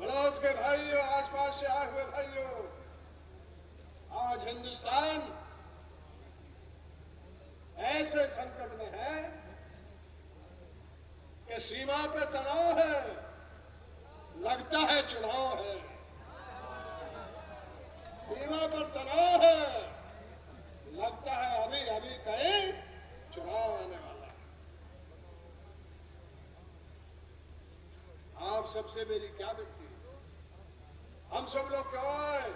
बड़ौद के भाइयों, आसपास से आए हुए भाइयों, आज हिंदुस्तान ऐसे संकट में है कि सीमा पे तनाव है, लगता है चुनाव है। सीमा पर तनाव है, लगता है अभी अभी कहीं चुनाव आने वाला है। आप सबसे मेरी क्या विनती है, हम सब लोग क्यों आए?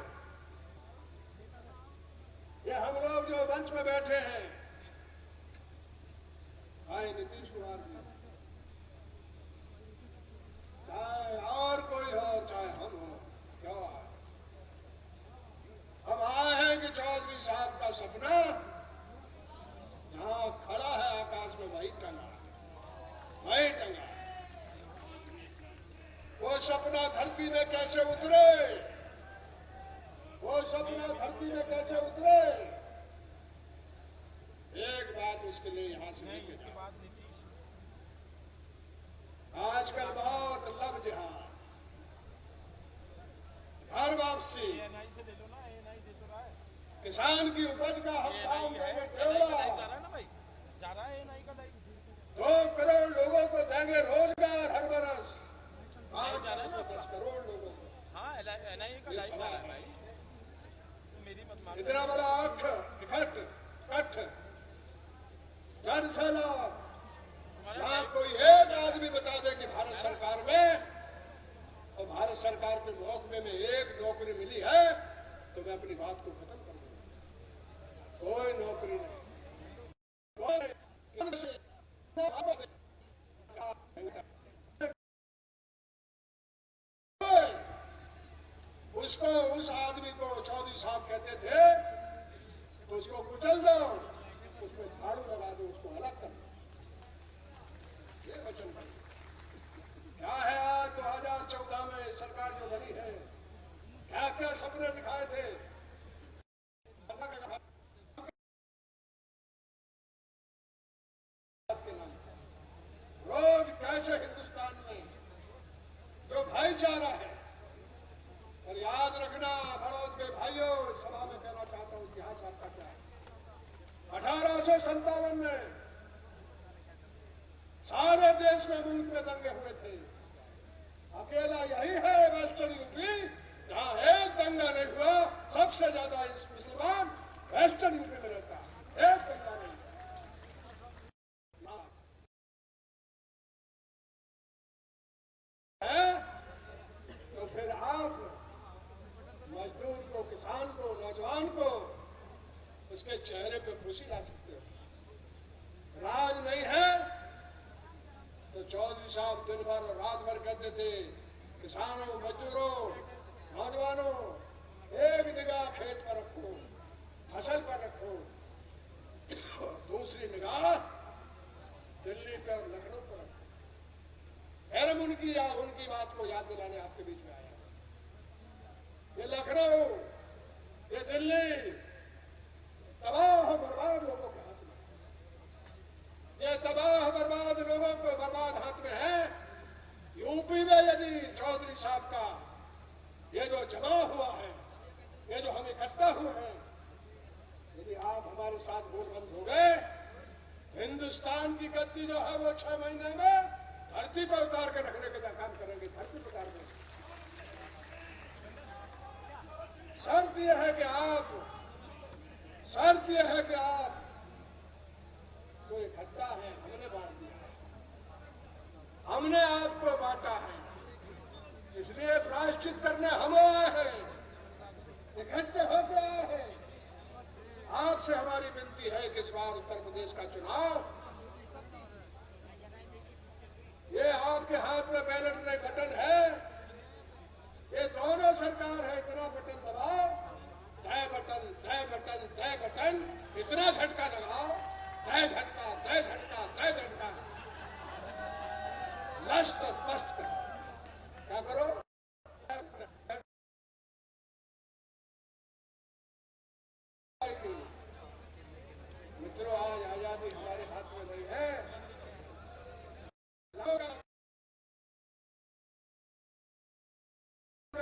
ये हम लोग जो मंच में बैठे हैं, भाई नीतीश कुमार जी, चाहे और कोई हो, चाहे हम हो, क्यों आए? हम आए हैं कि चौधरी साहब का सपना जहां खड़ा है आकाश में वही टंगा है, वही टंगा है। वो सपना धरती में कैसे उतरे, वो सपना धरती में कैसे उतरे, एक बात उसके लिए यहां से नहीं कहता। आजकल बहुत लब जिहाद, घर वापसी, किसान की उपज का हम काम देंगे 2 करोड़ लोगों को देंगे रोजगार हर बरस, 10 करोड़ लोगों को। ये सवाल है, इतना बड़ा अक्ष कठ जनसेना, यहाँ कोई एक आदमी बता दे कि भारत सरकार में और भारत सरकार के महकमे में एक नौकरी मिली है तो मैं अपनी बात को खत्म कर दूंगा। कोई नौकरी नहीं, उसको, उस आदमी को चौधरी साहब कहते थे, तो उसको कुचल दो, उसमें झाड़ू लगा दो, उसको अलग कर दो। ये वचन क्या है? आज 2014 में सरकार जो बनी है, क्या क्या सपने दिखाए थे? रोज कैसे हिंदुस्तान में जो भाईचारा है, और याद रखना बड़ौद के भाइयों, सभा में कहना चाहता हूं, इतिहास आपका क्या है। 1857 में सारे देश में मुल्क में दंगे हुए थे, अकेला यही है वेस्टर्न यूपी जहां एक दंगा नहीं हुआ। सबसे ज्यादा मुसलमान वेस्टर्न यूपी में रहता है, एक दंगा नहीं है। तो फिर आप मजदूर को, किसान को, नौजवान को उसके चेहरे पे खुशी ला सकते हो। राज नहीं है तो चौधरी साहब दिन भर और रात भर कहते थे, किसानों, मजदूरों, नौजवानों, एक निगाह खेत पर रखो, फसल पर रखो, दूसरी निगाह दिल्ली पर और लखनऊ पर रखो। फिर हम उनकी बात को याद दिलाने आपके बीच में आया। ये लखनऊ, ये दिल्ली तबाह बर्बाद लोगों के हाथ में, ये तबाह बर्बाद लोगों को बर्बाद हाथ में है। यूपी में यदि चौधरी साहब का ये जो जमा हुआ है, ये जो हम इकट्ठा हुए हैं, यदि आप हमारे साथ गोलबंद हो गए, हिंदुस्तान की गद्दी जो है वो 6 महीने में धरती पर उतार के रखने का काम करेंगे, धरती पर उतार देंगे। शर्त यह है कि आप जो इकट्ठा है, हमने बांट दिया है, हमने आपको बांटा है, इसलिए प्रायश्चित करने हम आए हैं, इकट्ठे होकर आए हैं। आपसे हमारी विनती है कि इस बार उत्तर प्रदेश का चुनाव, ये आपके हाथ में बैलेट नहीं बटन है, ये दोनों सरकार है, इतना बटन दबाओ, तय बटन, तय बटन, तय बटन, इतना झटका लगाओ, तय झटका, तय झटका, तय झटका, लस्त पस्त करो। क्या करो? मित्रों, आज आजादी हमारे हाथ में नहीं है।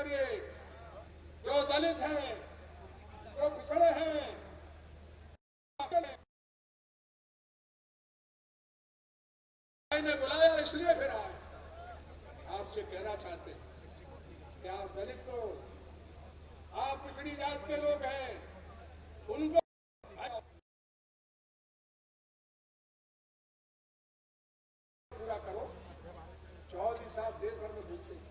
करिए, जो दलित हैं, जो पिछड़े हैं, मैंने बुलाया इसलिए फिर आए। आपसे कहना चाहते हैं कि आप दलित हो, आप पिछड़ी जात के लोग हैं, उनको पूरा करो। चौधरी साहब देश भर में घूमते हैं।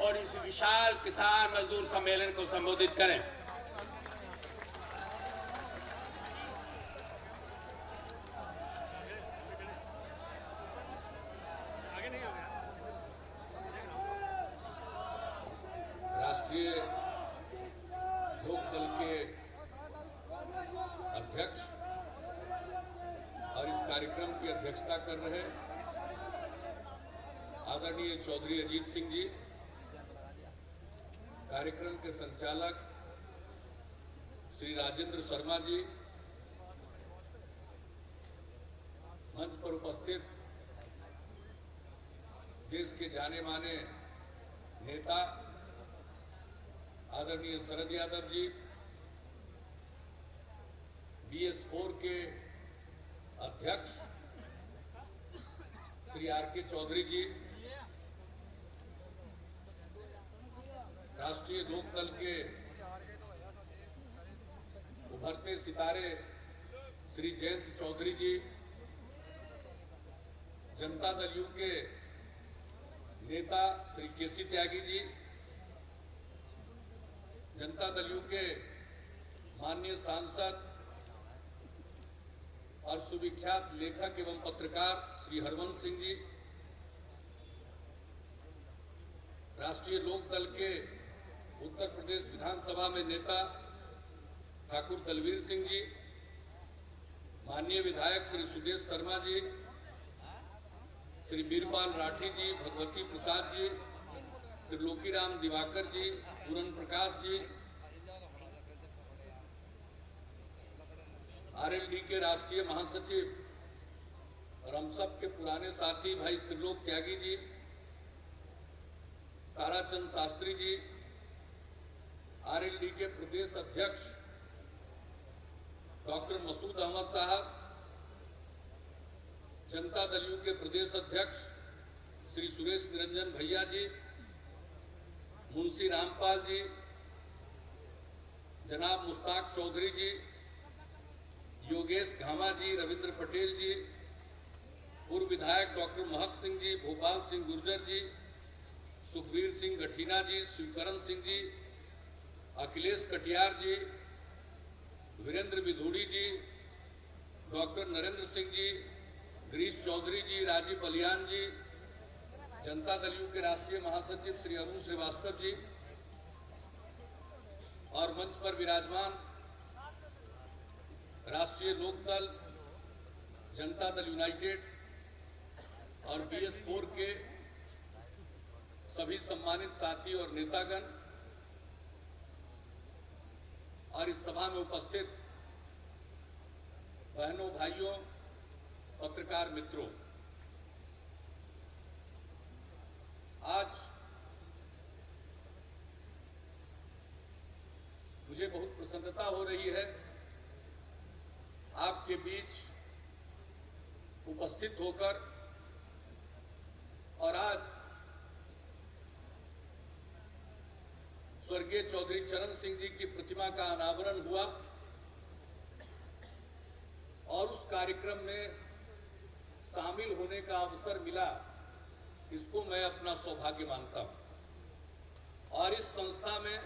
और इस विशाल किसान मजदूर सम्मेलन को संबोधित करें। राष्ट्रीय लोकदल के अध्यक्ष और इस कार्यक्रम की अध्यक्षता कर रहे आदरणीय चौधरी अजीत सिंह जी, कार्यक्रम के संचालक श्री राजेंद्र शर्मा जी, मंच पर उपस्थित देश के जाने माने नेता आदरणीय शरद यादव जी, BS4 के अध्यक्ष श्री RK चौधरी जी, राष्ट्रीय लोकदल के उभरते सितारे श्री जयंत चौधरी जी, जनता दल यू के नेता श्री केसी त्यागी जी, जनता दल यू के माननीय सांसद और सुविख्यात लेखक एवं पत्रकार श्री हरवंश सिंह जी, राष्ट्रीय लोकदल के उत्तर प्रदेश विधानसभा में नेता ठाकुर दलवीर सिंह जी, माननीय विधायक श्री सुदेश शर्मा जी, श्री बीरपाल राठी जी, भगवती प्रसाद जी, त्रिलोकीराम दिवाकर जी, पूरन प्रकाश जी, RLD के राष्ट्रीय महासचिव और हम सब के पुराने साथी भाई त्रिलोक त्यागी जी, ताराचंद शास्त्री जी, RLD के प्रदेश अध्यक्ष डॉक्टर मसूद अहमद साहब, जनता दल यू के प्रदेश अध्यक्ष श्री सुरेश निरंजन भैया जी, मुंशी रामपाल जी, जनाब मुश्ताक चौधरी जी, योगेश घामा जी, रविंद्र पटेल जी, पूर्व विधायक doctor Mahak Singh ji, Bhopal Singh Gurjar ji, Sukhbir Singh गठीना ji, Shivkaran Singh ji, Akhilesh Katiyar ji, Virendra विधूड़ी ji, doctor Narendra Singh ji, Girish Chaudhary ji, Rajiv Balyan ji, Janata Dal you के राष्ट्रीय महासचिव श्री अरुण श्रीवास्तव जी और मंच पर विराजमान राष्ट्रीय लोकदल, जनता दल यूनाइटेड और BS4 के सभी सम्मानित साथी और नेतागण और इस सभा में उपस्थित बहनों, भाइयों, पत्रकार मित्रों, आज मुझे बहुत प्रसन्नता हो रही है आपके बीच उपस्थित होकर और आज स्वर्गीय चौधरी चरण सिंह जी की प्रतिमा का अनावरण हुआ और उस कार्यक्रम में शामिल होने का अवसर मिला, इसको मैं अपना सौभाग्य मानता हूं। और इस संस्था में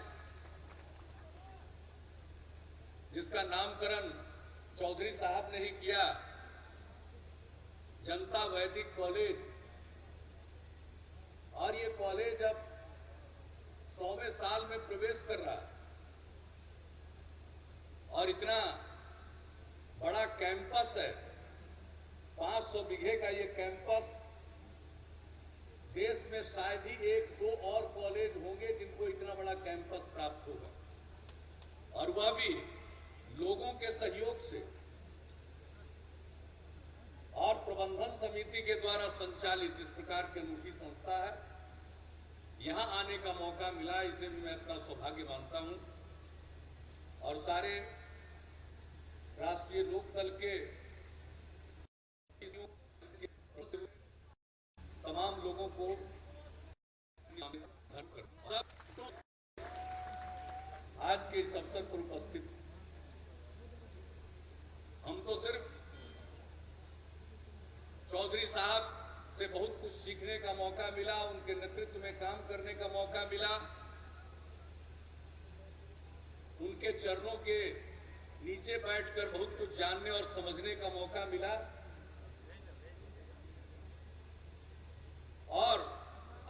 जिसका नामकरण चौधरी साहब ने ही किया, जनता वैदिक कॉलेज, और ये कॉलेज अब 100वें साल में प्रवेश कर रहा है और इतना बड़ा कैंपस है, 500 बीघे का ये कैंपस, देश में शायद ही 1-2 और कॉलेज होंगे संचालित इस प्रकार की अनूठी संस्था है। यहां आने का मौका मिला, इसे भी मैं अपना सौभाग्य मानता हूं। और सारे राष्ट्रीय लोकदल के तमाम लोगों को आज के इस अवसर पर उपस्थित, हम तो सिर्फ चौधरी साहब से बहुत कुछ सीखने का मौका मिला, उनके नेतृत्व में काम करने का मौका मिला, उनके चरणों के नीचे बैठकर बहुत कुछ जानने और समझने का मौका मिला। और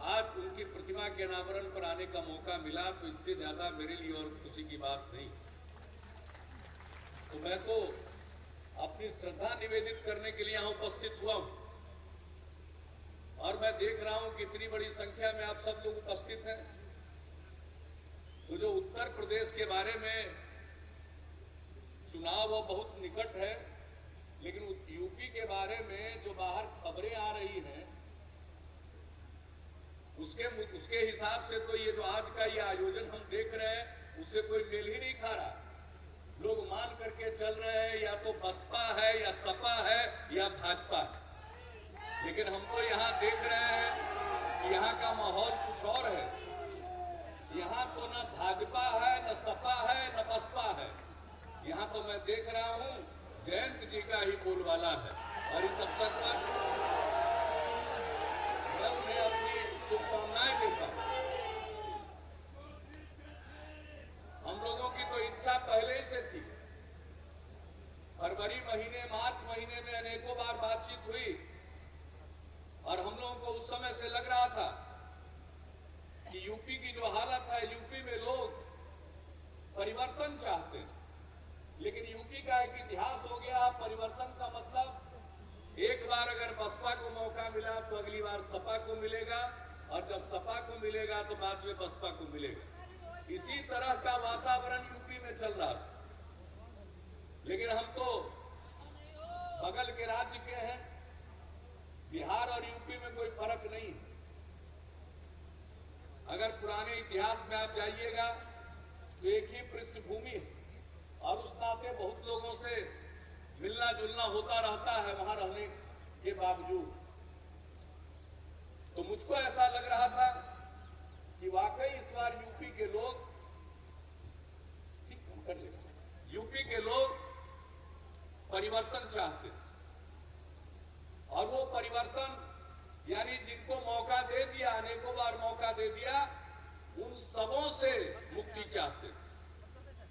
आज उनकी प्रतिमा के अनावरण पर आने का मौका मिला, तो इससे ज्यादा मेरे लिए और खुशी की बात नहीं। तो मैं तो अपनी श्रद्धा निवेदित करने के लिए यहां उपस्थित हुआ हूं, और मैं देख रहा हूं कि इतनी बड़ी संख्या में आप सब लोग उपस्थित हैं। तो जो उत्तर प्रदेश के बारे में चुनाव वो बहुत निकट है, लेकिन यूपी के बारे में जो बाहर खबरें आ रही हैं, उसके हिसाब से तो ये जो आज का ये आयोजन हम देख रहे हैं, उससे कोई मेल ही नहीं खा रहा। लोग मान करके चल रहे हैं या तो बसपा है या सपा है या भाजपा है। लेकिन हम तो यहाँ देख रहे हैं कि यहाँ का माहौल कुछ और है। यहाँ तो न भाजपा है, न सपा है, न बसपा है। यहाँ तो मैं देख रहा हूँ जयंत जी का ही बोलबाला है। और इस अवसर पर मैं अपनी शुभकामनाएं देता हूं। हम लोगों की तो इच्छा पहले ही से थी। फरवरी महीने, मार्च महीने में अनेकों बार बातचीत हुई, और हम लोगों को उस समय से लग रहा था कि यूपी की जो हालत है, यूपी में लोग परिवर्तन चाहते हैं। लेकिन यूपी का एक इतिहास हो गया, परिवर्तन का मतलब एक बार अगर बसपा को मौका मिला तो अगली बार सपा को मिलेगा, और जब सपा को मिलेगा तो बाद में बसपा को मिलेगा। इसी तरह का वातावरण यूपी में चल रहा था। लेकिन हम तो बगल के राज्य के हैं, बिहार और यूपी में कोई फर्क नहीं है। अगर पुराने इतिहास में आप जाइएगा तो एक ही पृष्ठभूमि है, और उस नाते बहुत लोगों से मिलना जुलना होता रहता है वहां रहने के बावजूद। तो मुझको ऐसा लग रहा था कि वाकई इस बार यूपी के लोग परिवर्तन चाहते हैं। और वो परिवर्तन यानी जिनको मौका दे दिया, अनेकों बार मौका दे दिया, उन सबों से मुक्ति चाहते हैं।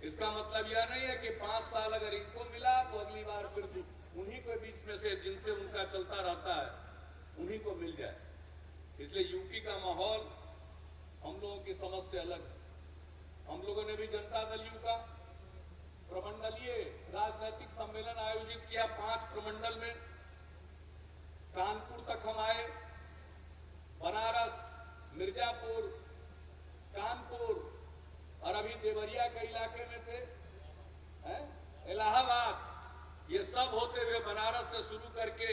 इसका मतलब यह नहीं है कि 5 साल अगर इनको मिला तो अगली बार फिर उन्हीं के बीच में से जिनसे उनका चलता रहता है उन्हीं को मिल जाए। इसलिए यूपी का माहौल हम लोगों की समझ से अलग है। हम लोगों ने भी जनता दल यू का प्रमंडलीय राजनीतिक सम्मेलन आयोजित किया 5 प्रमंडल में। कानपुर तक हम आए, बनारस, मिर्जापुर, कानपुर, और अभी देवरिया के इलाके में थे, इलाहाबाद। ये सब होते हुए बनारस से शुरू करके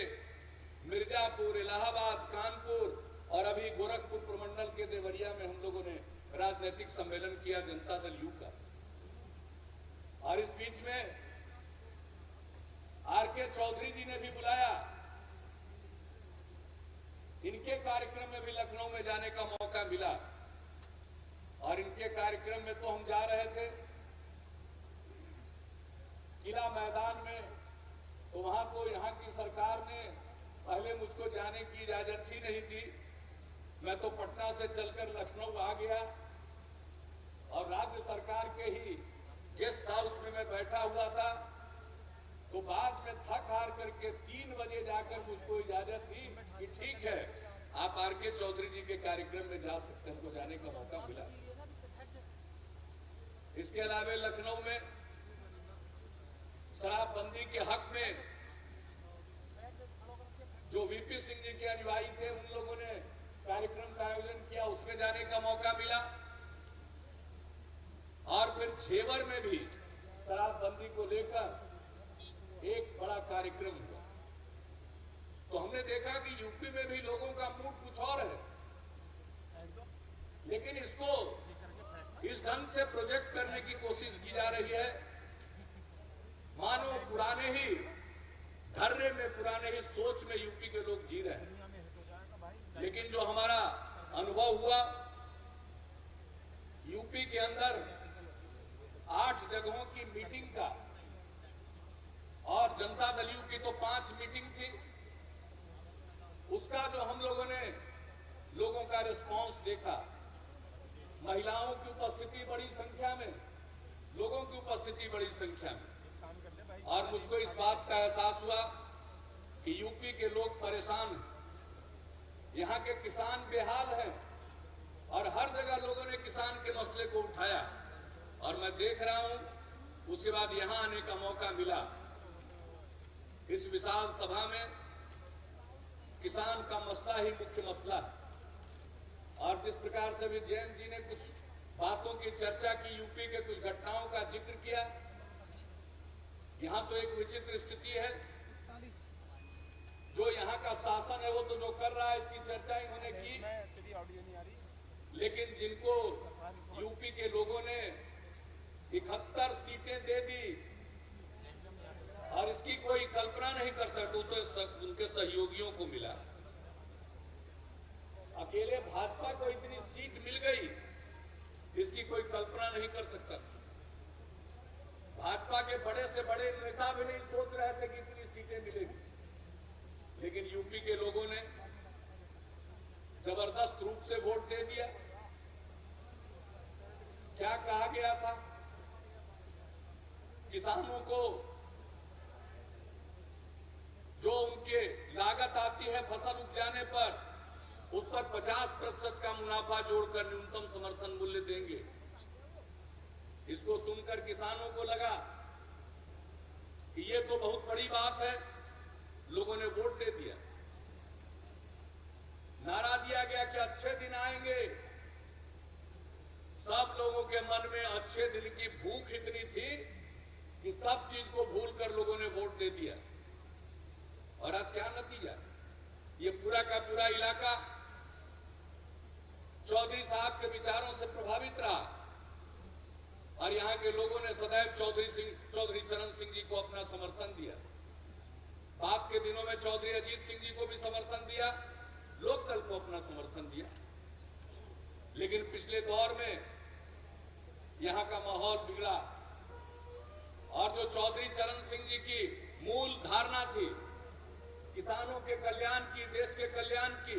मिर्जापुर, इलाहाबाद, कानपुर, और अभी गोरखपुर प्रमंडल के देवरिया में हम लोगों ने राजनीतिक सम्मेलन किया जनता दल यू का। और इस बीच में आर.के. चौधरी जी ने भी बुलाया। इनके कार्यक्रम में भी लखनऊ में जाने का मौका मिला, और इनके कार्यक्रम में तो हम जा रहे थे किला मैदान में। तो वहां तो यहाँ की सरकार ने पहले मुझको जाने की इजाजत ही नहीं दी। मैं तो पटना से चलकर लखनऊ आ गया, और राज्य सरकार के ही गेस्ट हाउस में मैं बैठा हुआ था। तो बाद में थक हार करके 3 बजे जाकर मुझको इजाजत दी कि ठीक है, आप आर.के. चौधरी जी के कार्यक्रम में जा सकते हैं। तो जाने का मौका मिला। इसके अलावा लखनऊ में शराबबंदी के हक में जो वीपी सिंह जी के अनुयायी थे, उन लोगों ने कार्यक्रम का आयोजन किया, उसमें जाने का मौका मिला। और फिर झेवर में भी शराबबंदी को लेकर एक बड़ा कार्यक्रम हुआ। तो तो हमने देखा कि यूपी में भी लोगों का मूड कुछ और है, लेकिन इसको इस ढंग से प्रोजेक्ट करने की कोशिश की जा रही है मानो पुराने ही धर्रे में, पुराने ही सोच में यूपी के लोग जी रहे हैं। लेकिन जो हमारा अनुभव हुआ, यूपी के अंदर 8 जगहों की मीटिंग का, और जनता दल यू की तो 5 मीटिंग थी, उसका जो हम लोगों ने लोगों का रिस्पांस देखा, महिलाओं की उपस्थिति बड़ी संख्या में, लोगों की उपस्थिति बड़ी संख्या में, और मुझको इस बात का एहसास हुआ कि यूपी के लोग परेशान हैं, यहाँ के किसान बेहाल हैं, और हर जगह लोगों ने किसान के मसले को उठाया। और मैं देख रहा हूं, उसके बाद यहां आने का मौका मिला। इस विशाल सभा में किसान का मसला ही मुख्य मसला है, और जिस प्रकार से भी जैन जी ने कुछ बातों की चर्चा की, यूपी के कुछ घटनाओं का जिक्र किया, यहां तो एक विचित्र स्थिति है, जो यहां का शासन है वो तो जो कर रहा है इसकी चर्चा इन्होंने की, लेकिन जिनको यूपी के लोगों ने 71 सीटें दे दी, और इसकी कोई कल्पना नहीं कर सकते, तो उनके सहयोगियों को मिला। अकेले भाजपा को इतनी सीट मिल गई, इसकी कोई कल्पना नहीं कर सकता। भाजपा के बड़े से बड़े नेता भी नहीं सोच रहे थे कि इतनी सीटें मिलेगी, लेकिन यूपी के लोगों ने जबरदस्त रूप से वोट दे दिया। क्या कहा गया था? किसानों को जो उनके लागत आती है फसल उपजाने पर, उस पर 50% का मुनाफा जोड़कर न्यूनतम समर्थन मूल्य देंगे। इसको सुनकर किसानों को लगा कि ये तो बहुत बड़ी बात है, लोगों ने वोट दे दिया। नारा दिया गया कि अच्छे दिन आएंगे, सब लोगों के मन में अच्छे दिन की भूख इतनी थी कि सब चीज को भूलकर लोगों ने वोट दे दिया। और आज क्या नतीजा? ये पूरा का पूरा इलाका चौधरी साहब के विचारों से प्रभावित रहा, और यहां के लोगों ने सदैव चौधरी चरण सिंह जी को अपना समर्थन दिया। बाद के दिनों में चौधरी अजीत सिंह जी को भी समर्थन दिया, लोकदल को अपना समर्थन दिया। लेकिन पिछले दौर में यहां का माहौल बिगड़ा, और जो चौधरी चरण सिंह जी की मूल धारणा थी किसानों के कल्याण की, देश के कल्याण की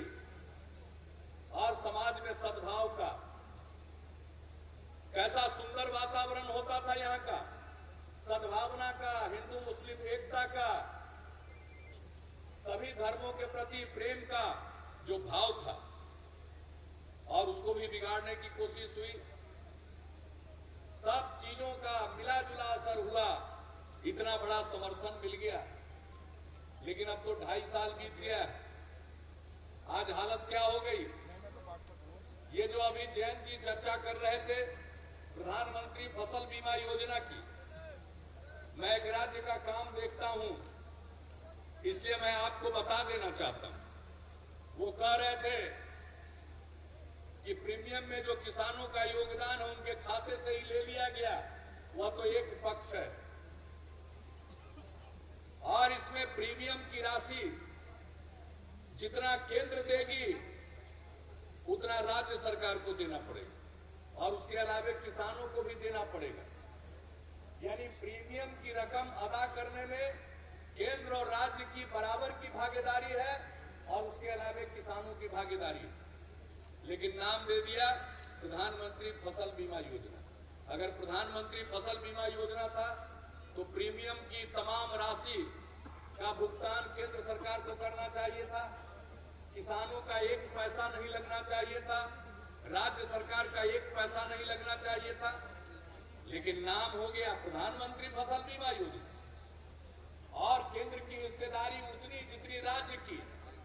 और समाज में सद्भाव का, कैसा सुंदर वातावरण होता था यहां का, सद्भावना का, हिंदू मुस्लिम एकता का, सभी धर्मों के प्रति प्रेम का जो भाव था, और उसको भी बिगाड़ने की कोशिश हुई। सब चीजों का मिला जुला असर हुआ, इतना बड़ा समर्थन मिल गया। लेकिन अब तो 2.5 साल बीत गया, आज हालत क्या हो गई? ये जो अभी जैन जी चर्चा कर रहे थे प्रधानमंत्री फसल बीमा योजना की, मैं एक राज्य का काम देखता हूं, इसलिए मैं आपको बता देना चाहता हूं। वो कह रहे थे कि प्रीमियम में जो किसानों का योगदान है उनके खाते से ही ले लिया गया, वह तो एक पक्ष है, और इसमें प्रीमियम की राशि जितना केंद्र देगी उतना राज्य सरकार को देना पड़ेगा, और उसके अलावा किसानों को भी देना पड़ेगा। यानी प्रीमियम की रकम अदा करने में केंद्र और राज्य की बराबर की भागीदारी है, और उसके अलावा किसानों की भागीदारी है। लेकिन नाम दे दिया प्रधानमंत्री फसल बीमा योजना। अगर प्रधानमंत्री फसल बीमा योजना था तो प्रीमियम की तमाम राशि का भुगतान केंद्र सरकार को करना चाहिए था, किसानों का 1 पैसा नहीं लगना चाहिए था, राज्य सरकार का 1 पैसा नहीं लगना चाहिए था। लेकिन नाम हो गया प्रधानमंत्री फसल बीमा योजना, और केंद्र की हिस्सेदारी उतनी जितनी राज्य की,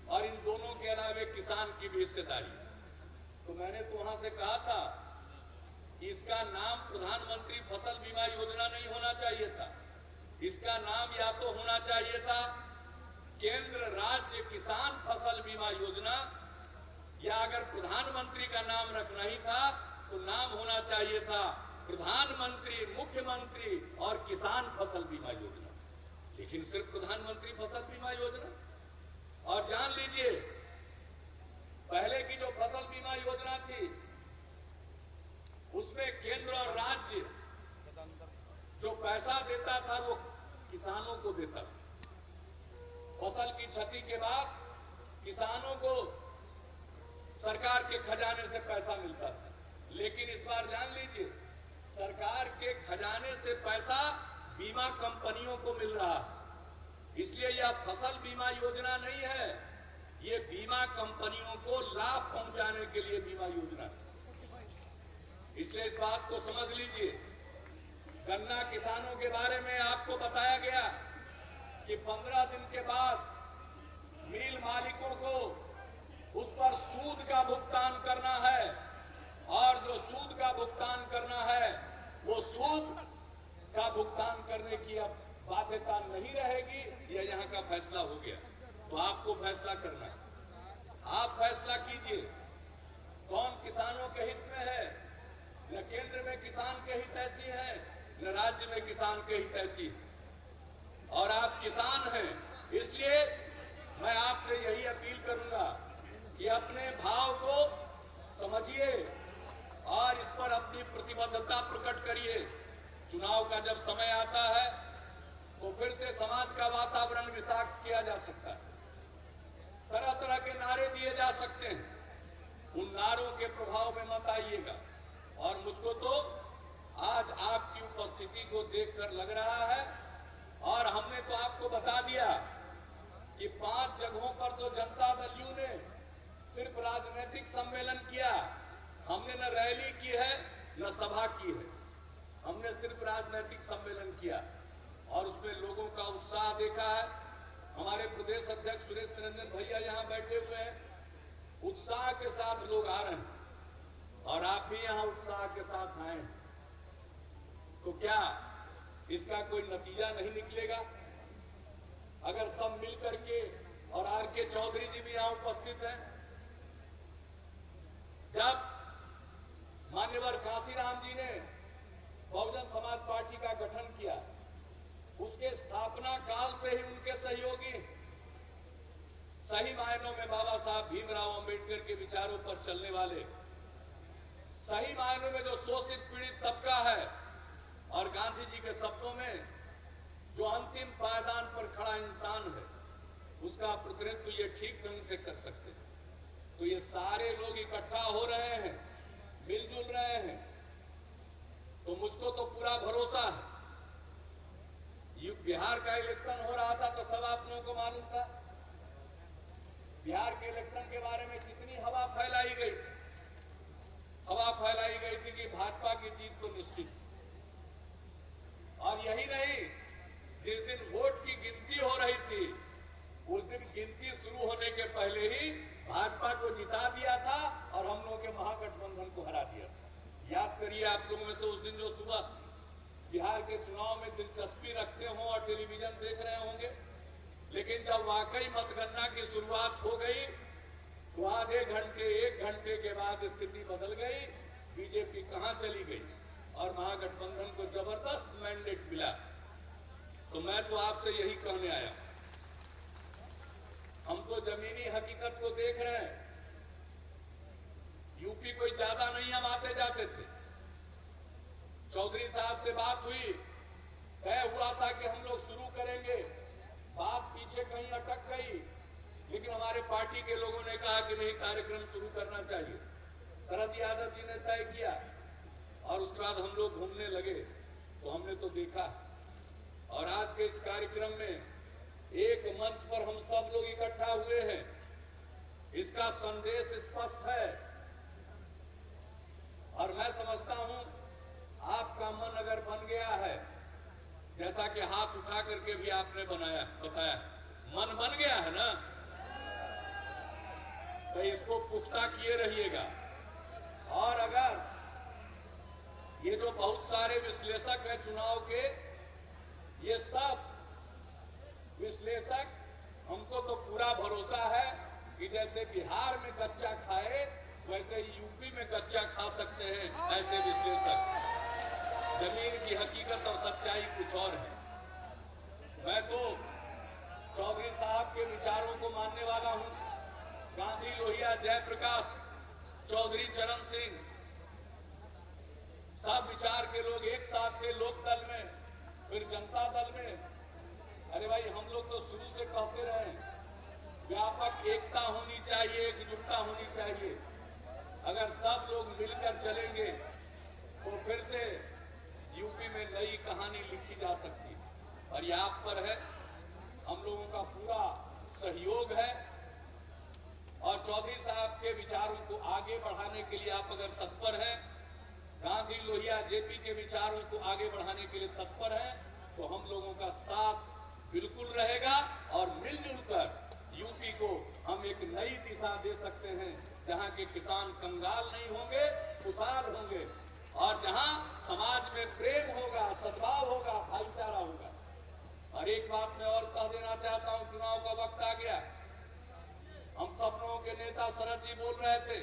और इन दोनों के अलावा किसान की भी हिस्सेदारी। तो मैंने तो वहां से कहा था कि इसका नाम प्रधानमंत्री फसल बीमा योजना नहीं होना चाहिए था, इसका नाम या तो होना चाहिए था केंद्र राज्य किसान फसल बीमा योजना, या अगर प्रधानमंत्री का नाम रखना ही था तो नाम होना चाहिए था प्रधानमंत्री, मुख्यमंत्री और किसान फसल बीमा योजना, लेकिन सिर्फ प्रधानमंत्री फसल बीमा योजना। और जान लीजिए, पहले की जो फसल बीमा योजना थी उसमें केंद्र और राज्य जो पैसा देता था वो किसानों को देता था। फसल की क्षति के बाद किसानों को सरकार के खजाने से पैसा मिलता था, लेकिन इस बार जान लीजिए, सरकार के खजाने से पैसा बीमा कंपनियों को मिल रहा है। इसलिए यह फसल बीमा योजना नहीं है, ये बीमा कंपनियों को लाभ पहुंचाने के लिए बीमा योजना है। इसलिए इस बात को समझ लीजिए। गन्ना किसानों के बारे में आपको बताया गया कि 15 दिन के बाद मिल मालिकों को उस पर सूद का भुगतान करना है, और जो सूद का भुगतान करना है वो सूद का भुगतान करने की अब बाध्यता नहीं रहेगी। यह यहाँ का फैसला हो गया, तो आपको फैसला करना है। आप फैसला कीजिए कौन किसानों के हित में है। न केंद्र में किसान के हित ऐसी है, न राज्य में किसान के हित ऐसी है। और आप किसान हैं, इसलिए मैं आपसे यही अपील करूंगा कि अपने भाव को समझिए और इस पर अपनी प्रतिबद्धता प्रकट करिए। चुनाव का जब समय आता है तो फिर से समाज का वातावरण विषाक्त किया जा सकता है, तरह तरह के नारे दिए जा सकते हैं। उन नारों के प्रभाव में मत आइएगा। और मुझको तो आज आपकी उपस्थिति को देखकर लग रहा है, और हमने तो आपको बता दिया कि 5 जगहों पर तो जनता दल यू ने सिर्फ राजनीतिक सम्मेलन किया। हमने न रैली की है न सभा की है, हमने सिर्फ राजनीतिक सम्मेलन किया और उसमें लोगों का उत्साह देखा है। हमारे प्रदेश अध्यक्ष सुरेश निरंजन भैया यहाँ बैठे हुए हैं, उत्साह के साथ लोग आ रहे हैं, और आप भी यहाँ उत्साह के साथ आए हैं। तो क्या इसका कोई नतीजा नहीं निकलेगा? अगर सब मिलकर के, और आर के चौधरी जी भी यहाँ उपस्थित हैं, जब मान्यवर काशीराम जी ने बहुजन समाज पार्टी का गठन किया, उसके स्थापना काल से ही उनके सहयोगी सही मायनों में बाबा साहब भीमराव अंबेडकर के विचारों पर चलने वाले, सही मायनों में जो शोषित पीड़ित तबका है, और गांधी जी के शब्दों में जो अंतिम पायदान पर खड़ा इंसान है, उसका प्रतिनिधित्व ये ठीक ढंग से कर सकते हैं। तो ये सारे लोग इकट्ठा हो रहे हैं, मिलजुल रहे हैं, तो मुझको तो पूरा भरोसा है। बिहार का इलेक्शन हो रहा था तो सब आप लोगों को मालूम था, बिहार के इलेक्शन के बारे में कितनी हवा फैलाई गई थी। हवा फैलाई गई थी कि भाजपा की जीत तो निश्चित, और यही नहीं, जिस दिन वोट की गिनती हो रही थी उस दिन गिनती शुरू होने के पहले ही भाजपा को जिता दिया था और हम लोगों के महागठबंधन को हरा दिया था। याद करिए आप लोगों में से उस दिन जो सुबह बिहार के चुनाव में दिलचस्पी रखते हो और टेलीविजन देख रहे होंगे, लेकिन जब वाकई मतगणना की शुरुआत हो गई तो आधे घंटे 1 घंटे के बाद स्थिति बदल गई। बीजेपी कहां चली गई और महागठबंधन को जबरदस्त मैंडेट मिला। तो मैं तो आपसे यही कहने आया, हम तो जमीनी हकीकत को देख रहे हैं। यूपी कोई ज्यादा नहीं हम आते जाते थे। चौधरी साहब से बात हुई, तय हुआ था कि हम लोग शुरू करेंगे, बात पीछे कहीं अटक गई, लेकिन हमारे पार्टी के लोगों ने कहा कि नहीं, कार्यक्रम शुरू करना चाहिए। शरद यादव जी ने तय किया और उसके बाद हम लोग घूमने लगे, तो हमने तो देखा। और आज के इस कार्यक्रम में एक मंच पर हम सब लोग इकट्ठा हुए हैं, इसका संदेश स्पष्ट है। और मैं समझता हूं आपका मन अगर बन गया है, जैसा कि हाथ उठा करके भी आपने बताया, मन बन गया है ना, तो इसको पुख्ता किए रहिएगा। और अगर ये जो बहुत सारे विश्लेषक हैं चुनाव के, ये सब विश्लेषक हमको तो पूरा भरोसा है कि जैसे बिहार में गच्चा खाए वैसे ही यूपी में गच्चा खा सकते हैं ऐसे विश्लेषक। जमीन की हकीकत और सच्चाई कुछ और है। मैं तो चौधरी साहब के विचारों को मानने वाला हूं। गांधी, लोहिया, जयप्रकाश, चौधरी चरण सिंह, सब विचार के लोग एक साथ थे लोकदल में, फिर जनता दल में। अरे भाई, हम लोग तो शुरू से कहते रहे व्यापक एकता होनी चाहिए, एकजुटता होनी चाहिए। अगर सब लोग मिलकर चलेंगे तो फिर से यूपी में नई कहानी लिखी जा सकती है। और ये आप पर है, हम लोगों का पूरा सहयोग है। और चौधरी साहब के विचारों को आगे बढ़ाने के लिए आप अगर तत्पर हैं, गांधी, लोहिया, जेपी के विचारों को आगे बढ़ाने के लिए तत्पर हैं, तो हम लोगों का साथ बिल्कुल रहेगा और मिलजुल कर यूपी को हम एक नई दिशा दे सकते हैं, जहां के किसान कंगाल नहीं होंगे, खुशहाल होंगे, और जहां समाज में प्रेम होगा, सद्भाव होगा, भाईचारा होगा। और एक बात मैं और कह देना चाहता हूं, चुनाव का वक्त आ गया। हम सपनों के नेता शरद जी बोल रहे थे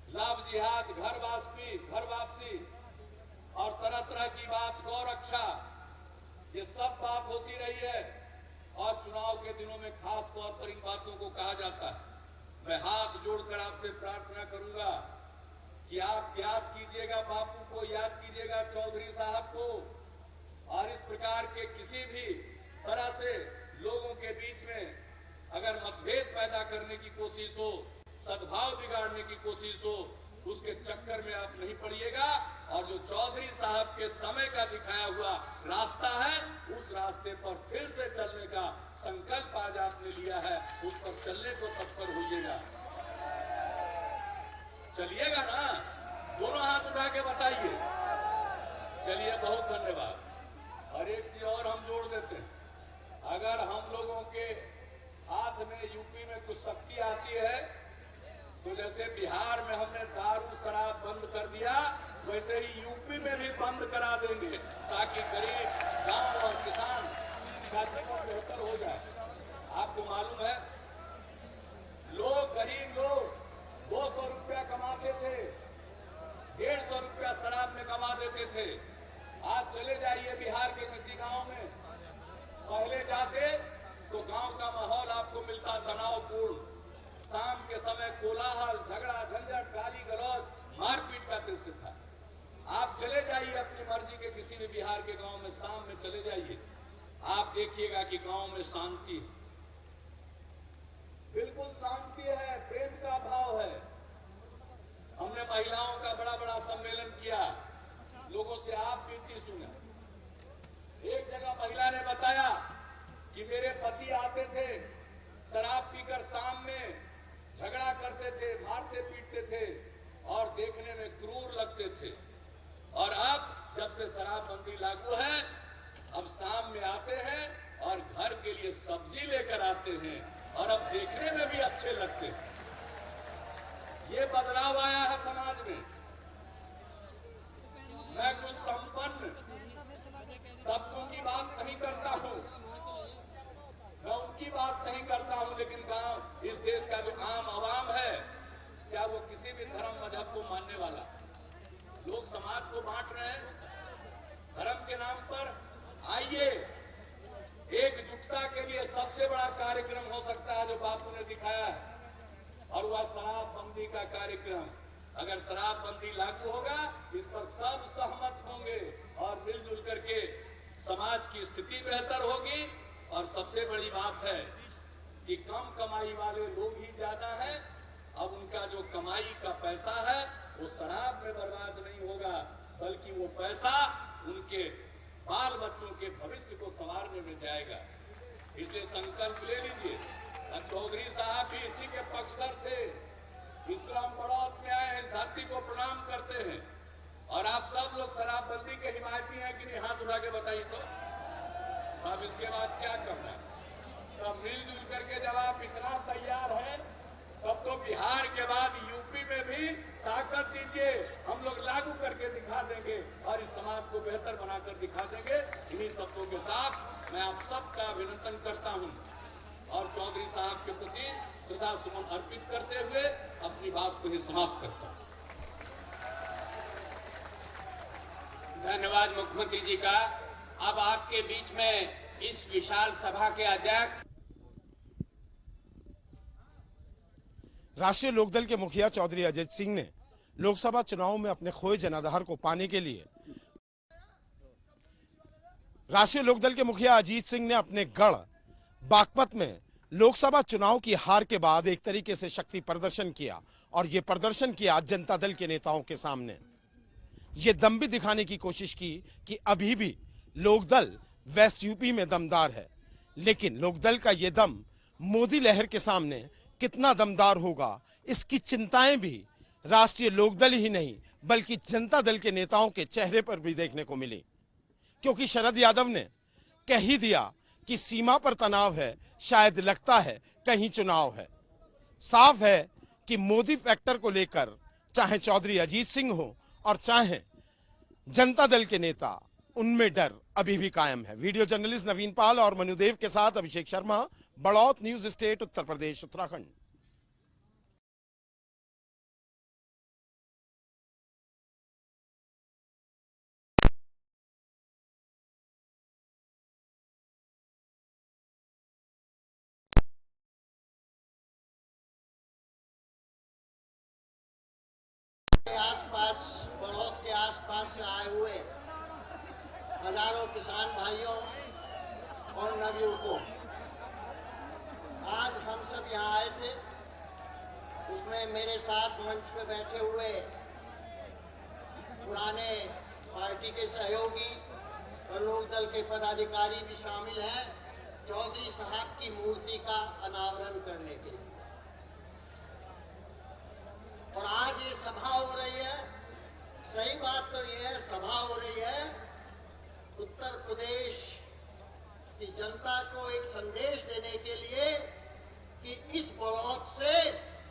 लाभ जिहाद, घर वापसी और तरह तरह की बात, गौ रक्षा, ये सब बात होती रही है। और चुनाव के दिनों में खास तौर पर इन बातों को कहा जाता है। मैं हाथ जोड़कर आपसे प्रार्थना करूंगा कि आप याद कीजिएगा बापू को, याद कीजिएगा चौधरी साहब को, और इस प्रकार के किसी भी तरह से लोगों के बीच में अगर मतभेद पैदा करने की कोशिश हो, सद्भाव बिगाड़ने की कोशिश हो, उसके चक्कर में आप नहीं पड़िएगा। और जो चौधरी साहब के समय का दिखाया हुआ रास्ता है, उस रास्ते पर फिर से चलने का संकल्प आज आपने लिया है, उस पर चलने को तत्पर होइएगा। चलिएगा ना? दोनों हाथ उठा के बताइए। चलिए, बहुत धन्यवाद। और एक चीज और हम जोड़ देते हैं, अगर हम लोगों के हाथ में यूपी में कुछ शक्ति आती है, तो जैसे बिहार में हमने दारू शराब बंद कर दिया, वैसे ही यूपी में भी बंद करा देंगे, ताकि गरीब गांव और किसान का जीवन बेहतर हो जाए। आपको मालूम है, गरीब लोग 200 रुपया कमाते थे, 150 रुपया शराब में कमा देते थे। आज चले जाइए बिहार के किसी गांव में, पहले जाते तो गांव का माहौल आपको मिलता तनावपूर्ण। शाम के समय कोलाहल, झगड़ा, झंझट, गाली गलौज, मारपीट का दृश्य था। आप चले जाइए अपनी मर्जी के किसी भी बिहार के गांव में, शाम में चले जाइए, आप देखिएगा कि गांव में शांति, बिल्कुल शांति है, प्रेम का भाव है। हमने महिलाओं का बड़ा बड़ा सम्मेलन किया, लोगों से आप बीती सुना। एक जगह महिला ने बताया कि मेरे पति आते थे, शराब पीकर शाम में झगड़ा करते थे, मारते पीटते थे और देखने में क्रूर लगते थे। और अब जब से शराबबंदी लागू है, अब शाम में आते हैं और घर के लिए सब्जी लेकर आते हैं और अब देखने में भी अच्छे लगते हैं। ये बदलाव आया है समाज में। मैं कुछ संपन्न तबकों की बात नहीं करता हूं, मैं उनकी बात नहीं करता हूं, लेकिन गांव, इस देश का जो आम आवाम है, चाहे वो किसी भी धर्म मजहब को मानने वाला, लोग समाज को बांट रहे हैं धर्म के नाम पर। आइए, एकजुटता के लिए सबसे बड़ा कार्यक्रम हो सकता है जो बापू ने दिखाया है, और वह शराबबंदी का कार्यक्रम। अगर शराबबंदी लागू होगा, इस पर सब सहमत होंगे और मिलजुल करके समाज की स्थिति बेहतर होगी। और सबसे बड़ी बात है कि कम कमाई वाले लोग ही ज्यादा हैं, अब उनका जो कमाई का पैसा है वो शराब में बर्बाद नहीं होगा, बल्कि वो पैसा उनके बाल बच्चों के भविष्य को संवारने में जाएगा। इसलिए संकल्प ले लीजिए। चौधरी साहब भी इसी के पक्षधर थे, इस्लाम बढ़ौत में आए हैं, इस धरती को प्रणाम करते हैं। और आप सब लोग शराबबंदी के हिमायती हैं कि नहीं? हाथ उठा के बताइए तो। अब इसके बाद क्या करना है? तब मिलजुल करके जब आप इतना तैयार हैं, तब तो बिहार के बाद यूपी में भी ताकत दीजिए, हम लोग लागू करके दिखा देंगे और इस समाज को बेहतर बनाकर दिखा देंगे। इन्हीं शब्दों के साथ मैं आप सबका अभिनंदन करता हूं। और चौधरी साहब के प्रति श्रद्धा सुमन अर्पित करते हुए अपनी बात को ही समाप्त करता हूं। धन्यवाद मुख्यमंत्री जी का। अब आपके बीच में इस विशाल सभा के अध्यक्ष राष्ट्रीय लोकदल के मुखिया चौधरी अजीत सिंह ने लोकसभा चुनाव में अपने खोए जनाधार को पाने के लिए राष्ट्रीय लोकदल के मुखिया अजीत सिंह ने अपने गढ़ बागपत में लोकसभा चुनाव की हार के बाद एक तरीके से शक्ति प्रदर्शन किया और यह प्रदर्शन किया जनता दल के नेताओं के सामने। ये दम भी दिखाने की कोशिश की कि अभी भी लोकदल वेस्ट यूपी में दमदार है, लेकिन लोकदल का ये दम मोदी लहर के सामने कितना दमदार होगा, इसकी चिंताएं भी राष्ट्रीय लोकदल ही नहीं बल्कि जनता दल के नेताओं के चेहरे पर भी देखने को मिली। क्योंकि शरद यादव ने कह ही दिया कि सीमा पर तनाव है, शायद लगता है कहीं चुनाव है। साफ है कि मोदी फैक्टर को लेकर चाहे चौधरी अजीत सिंह हो और चाहे जनता दल के नेता, उनमें डर अभी भी कायम है। वीडियो जर्नलिस्ट नवीन पाल और मनुदेव के साथ अभिषेक शर्मा, बड़ौत न्यूज स्टेट, उत्तर प्रदेश, उत्तराखंड। आसपास बड़ौत के आसपास से आए हुए हजारों किसान भाइयों और नवयुवकों, आज हम सब यहाँ आए थे। उसमें मेरे साथ मंच पे बैठे हुए पुराने पार्टी के सहयोगी और लोकदल के पदाधिकारी भी शामिल हैं, चौधरी साहब की मूर्ति का अनावरण करने के लिए। और आज ये सभा हो रही है, सही बात तो ये है, सभा हो रही है उत्तर प्रदेश की जनता को एक संदेश देने के लिए कि इस बड़ौत से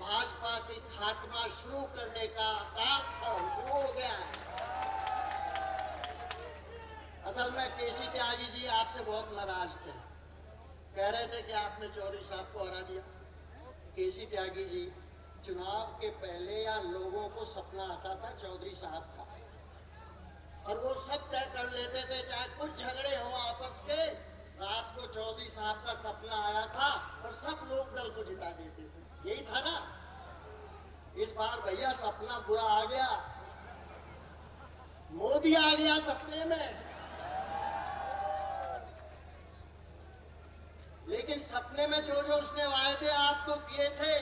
भाजपा की खात्मा शुरू करने का काम शुरू हो गया है। असल में केसी त्यागी जी आपसे बहुत नाराज थे, कह रहे थे कि आपने चौधरी साहब को हरा दिया। केसी त्यागी जी, चुनाव के पहले या लोगों को सपना आता था चौधरी साहब का, और वो सब तय कर लेते थे, चाहे कुछ झगड़े हो आपस के। रात को चौधरी साहब का सपना आया था और सब लोग दल को जिता देते थे। यही था ना। इस बार भैया सपना बुरा आ गया, मोदी आ गया सपने में। लेकिन सपने में जो जो उसने वायदे आपको किए थे,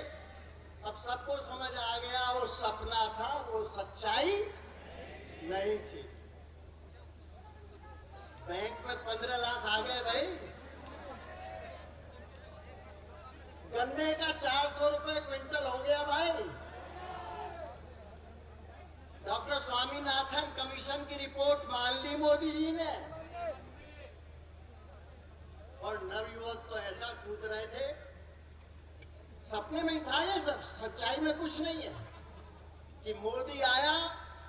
अब सबको समझ आ गया वो सपना था, वो सच्चाई नहीं थी। बैंक में 15 लाख आ गए भाई, गन्ने का 400 रुपए क्विंटल हो गया भाई। डॉक्टर स्वामीनाथन कमीशन की रिपोर्ट मान ली मोदी जी ने, और नवयुवक तो ऐसा कूद रहे थे, सपने में ही था ये सब, सच्चाई में कुछ नहीं है कि मोदी आया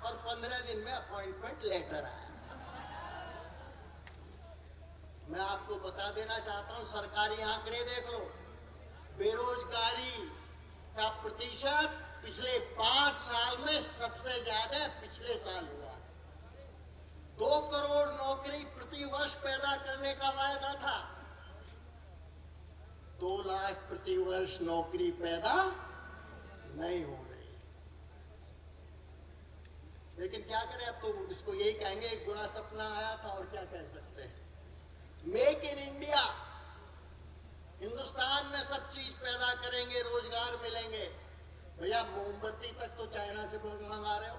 और 15 दिन में अपॉइंटमेंट लेटर आया। मैं आपको बता देना चाहता हूं, सरकारी आंकड़े देख लो, बेरोजगारी का प्रतिशत पिछले 5 साल में सबसे ज्यादा पिछले साल हुआ। 2 करोड़ नौकरी प्रति वर्ष पैदा करने का वायदा था, 2 लाख प्रति वर्ष नौकरी पैदा नहीं हो रही। लेकिन क्या करें, अब तो इसको यही कहेंगे एक बुरा सपना आया था, और क्या कह सकते हैं। मेक इन इंडिया, हिंदुस्तान में सब चीज पैदा करेंगे, रोजगार मिलेंगे। भैया मोमबत्ती तक तो चाइना से मंगा रहे हो।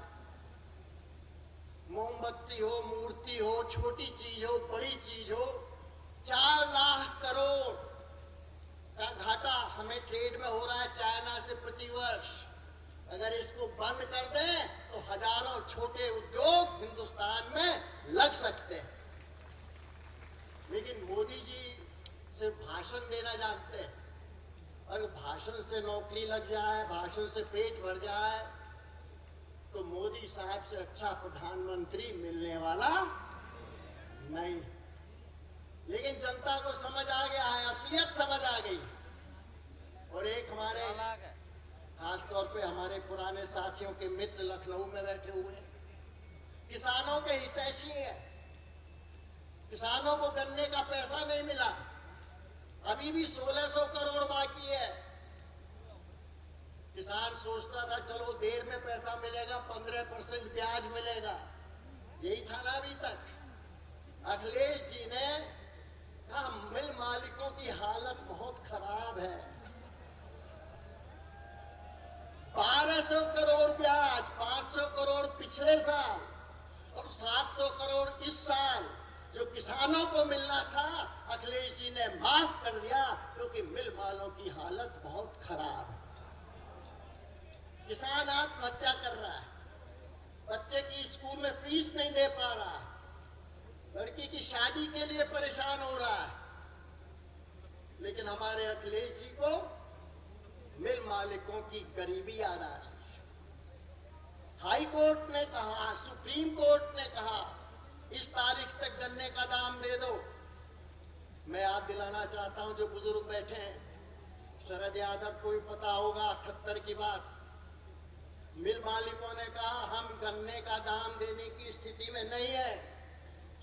मोमबत्ती हो, मूर्ति हो, छोटी चीज हो, बड़ी चीज हो, 4 लाख करोड़ का घाटा हमें ट्रेड में हो रहा है चाइना से प्रति वर्ष। अगर इसको बंद कर दें तो हजारों छोटे उद्योग हिंदुस्तान में लग सकते हैं। लेकिन मोदी जी सिर्फ भाषण देना जानते हैं, और भाषण से नौकरी लग जाए, भाषण से पेट भर जाए, तो मोदी साहब से अच्छा प्रधानमंत्री मिलने वाला नहीं। लेकिन जनता को समझ आ गया है, असलियत समझ आ गई। और एक हमारे खास तौर पे हमारे पुराने साथियों के मित्र लखनऊ में बैठे हुए हैं, किसानों के हितैषी हैं। किसानों को गन्ने का पैसा नहीं मिला, अभी भी 1600 करोड़ बाकी है। किसान सोचता था चलो देर में पैसा मिलेगा, 15% ब्याज मिलेगा, यही था ना अभी तक। अखिलेश जी ने कहा मिल मालिकों की हालत बहुत खराब है, 1200 करोड़ ब्याज, 500 करोड़ पिछले साल और 700 करोड़ इस साल जो किसानों को मिलना था, अखिलेश जी ने माफ कर दिया क्योंकि मिल वालों की हालत बहुत खराब है। किसान आत्महत्या कर रहा है, बच्चे की स्कूल में फीस नहीं दे पा रहा, लड़की की शादी के लिए परेशान हो रहा है। लेकिन हमारे अखिलेश जी को मिल मालिकों की गरीबी याद आ रही है। हाई कोर्ट ने कहा, सुप्रीम कोर्ट ने कहा इस तारीख तक गन्ने का दाम दे दो। मैं याद दिलाना चाहता हूं जो बुजुर्ग बैठे हैं, शरद यादव को भी पता होगा 78 की बात, मिल मालिकों ने कहा हम गन्ने का दाम देने की स्थिति में नहीं है।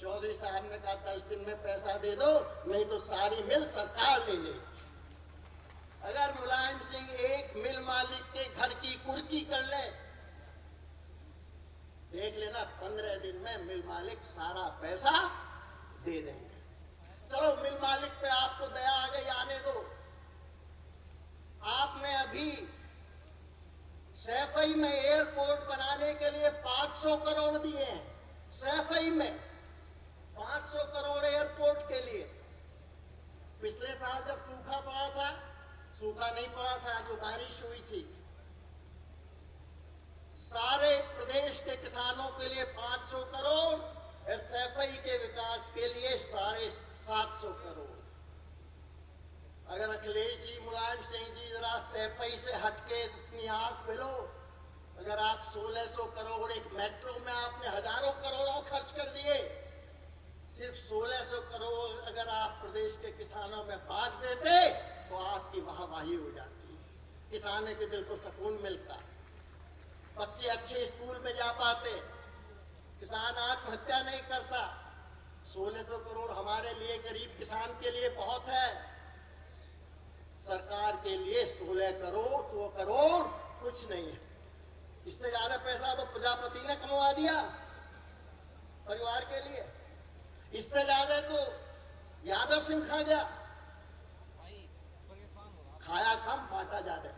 चौधरी साहब ने कहा 10 दिन में पैसा दे दो, नहीं तो सारी मिल सरकार ले लेगी। अगर मुलायम सिंह एक मिल मालिक के घर की कुर्की कर ले, देख लेना 15 दिन में मिल मालिक सारा पैसा दे देंगे। चलो मिल मालिक पे आपको दया आ गई, आने दो। आपने अभी सैफई में एयरपोर्ट बनाने के लिए 500 करोड़ दिए हैं, सैफई में 500 करोड़ एयरपोर्ट के लिए। पिछले साल जब सूखा पड़ा था, सूखा नहीं पड़ा था, जो बारिश हुई थी, सारे प्रदेश के किसानों के लिए 500 करोड़ और सैफई के विकास के लिए 750 करोड़। अगर अखिलेश जी, मुलायम सिंह जी जरा सैफई से हटके अपनी आंख मिलो, अगर आप 1600 करोड़, एक मेट्रो में आपने हजारों करोड़ों खर्च कर दिए, सिर्फ 1600 करोड़ अगर आप प्रदेश के किसानों में बांट देते तो आपकी वाहवाही हो जाती, किसानों के दिल को सुकून मिलता, बच्चे अच्छे स्कूल में जा पाते, किसान आत्महत्या नहीं करता। 1600 करोड़ हमारे लिए, गरीब किसान के लिए बहुत है, सरकार के लिए 16 करोड़ 100 करोड़ कुछ नहीं है। इससे ज्यादा पैसा तो प्रजापति ने कमवा दिया परिवार के लिए, इससे ज्यादा तो यादव सिंह खा गया, खाया कम बांटा ज्यादा।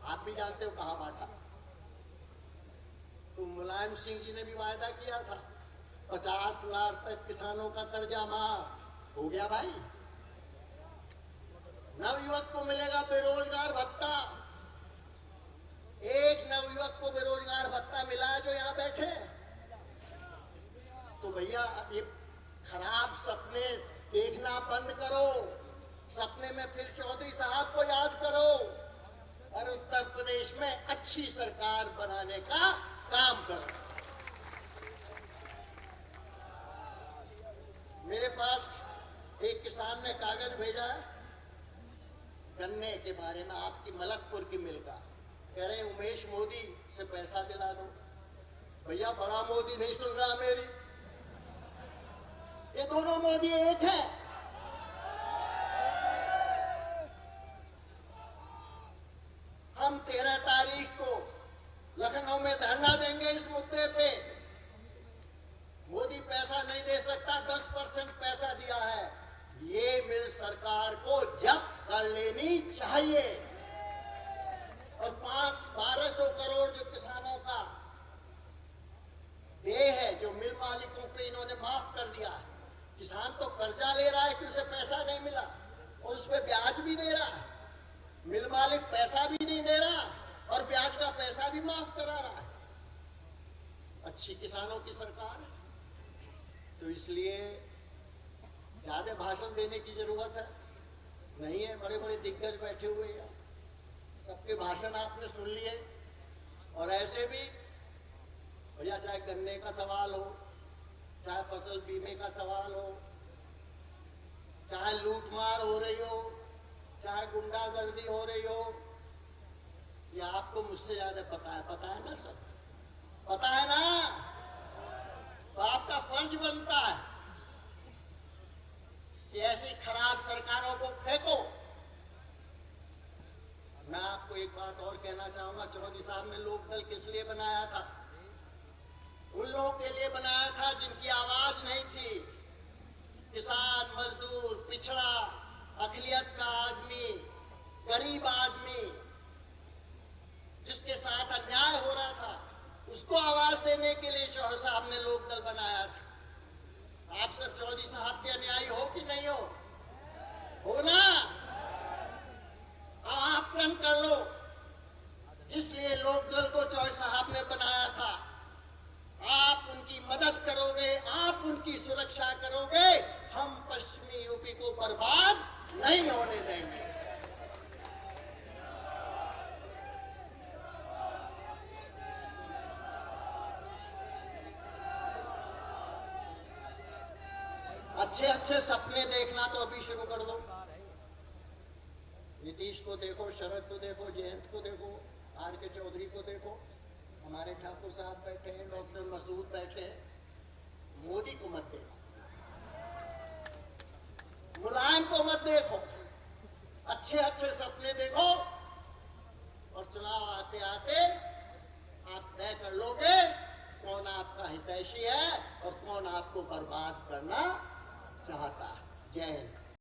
आप भी जानते हो कहां बांटा। तो मुलायम सिंह जी ने भी वायदा किया था 50 लाख तक किसानों का कर्जा माफ हो गया भाई। नवयुवक को मिलेगा बेरोजगार भत्ता, एक नवयुवक को बेरोजगार भत्ता मिला है जो यहां बैठे। तो भैया ये खराब सपने देखना बंद करो, सपने में फिर चौधरी साहब को याद करो और उत्तर प्रदेश में अच्छी सरकार बनाने का काम करो। मेरे पास एक किसान ने कागज भेजा है गन्ने के बारे में, आपकी मलकपुर की मिल का, कह रहे उमेश मोदी से पैसा दिला दो। भैया बड़ा मोदी नहीं सुन रहा मेरी, ये दोनों मोदी एक है। हम 13 तारीख को लखनऊ में धरना देंगे इस मुद्दे पे। मोदी पैसा नहीं दे सकता, 10% पैसा दिया है, ये मिल सरकार को जब्त कर लेनी चाहिए। और 1200 करोड़ जो किसानों का देय है, जो मिल मालिकों पे इन्होंने माफ कर दिया है। किसान तो कर्जा ले रहा है कि उसे पैसा नहीं मिला और उस पर ब्याज भी दे रहा है, मिल मालिक पैसा भी नहीं दे रहा और ब्याज का पैसा भी माफ करा रहा है। अच्छी किसानों की सरकार है, तो इसलिए ज्यादा भाषण देने की जरूरत है नहीं है। बड़े बड़े दिग्गज बैठे हुए हैं, सबके भाषण आपने सुन लिए। और ऐसे भी भैया चाहे गन्ने का सवाल हो, चाहे फसल बीमे का सवाल हो, चाहे लूटमार हो रही हो, चाहे गुंडागर्दी हो रही हो, ये आपको मुझसे ज्यादा पता है ना सर, पता है ना। तो आपका फर्ज बनता है कि ऐसी खराब सरकारों को फेंको। मैं आपको एक बात और कहना चाहूंगा, चौधरी साहब ने लोकदल किस लिए बनाया था? उन लोगों के लिए बनाया था जिनकी आवाज नहीं थी। किसान, मजदूर, पिछड़ा, अकलियत का आदमी, गरीब आदमी, जिसके साथ अन्याय हो रहा था, उसको आवाज देने के लिए चौधरी साहब ने लोकदल बनाया था। आप सब चौधरी साहब के अनुयायी हो कि नहीं हो ना? अब आप प्रण कर लो, जिसलिए लोकदल को चौधरी साहब ने बनाया था, आप उनकी मदद करोगे, आप उनकी सुरक्षा करोगे, हम पश्चिमी यूपी को बर्बाद नहीं होने देंगे। अच्छे अच्छे सपने देखना तो अभी शुरू कर दो। नीतीश को देखो, शरद को देखो, जयंत को देखो, आर के चौधरी को देखो, हमारे ठाकुर साहब बैठे हैं, डॉक्टर मसूद बैठे हैं। मोदी को मत देखो, मुलायम को मत देखो, अच्छे अच्छे सपने देखो और चुनाव आते आते आप तय कर लोगे कौन आपका हितैषी है और कौन आपको बर्बाद करना चाहता है। जय हिंद।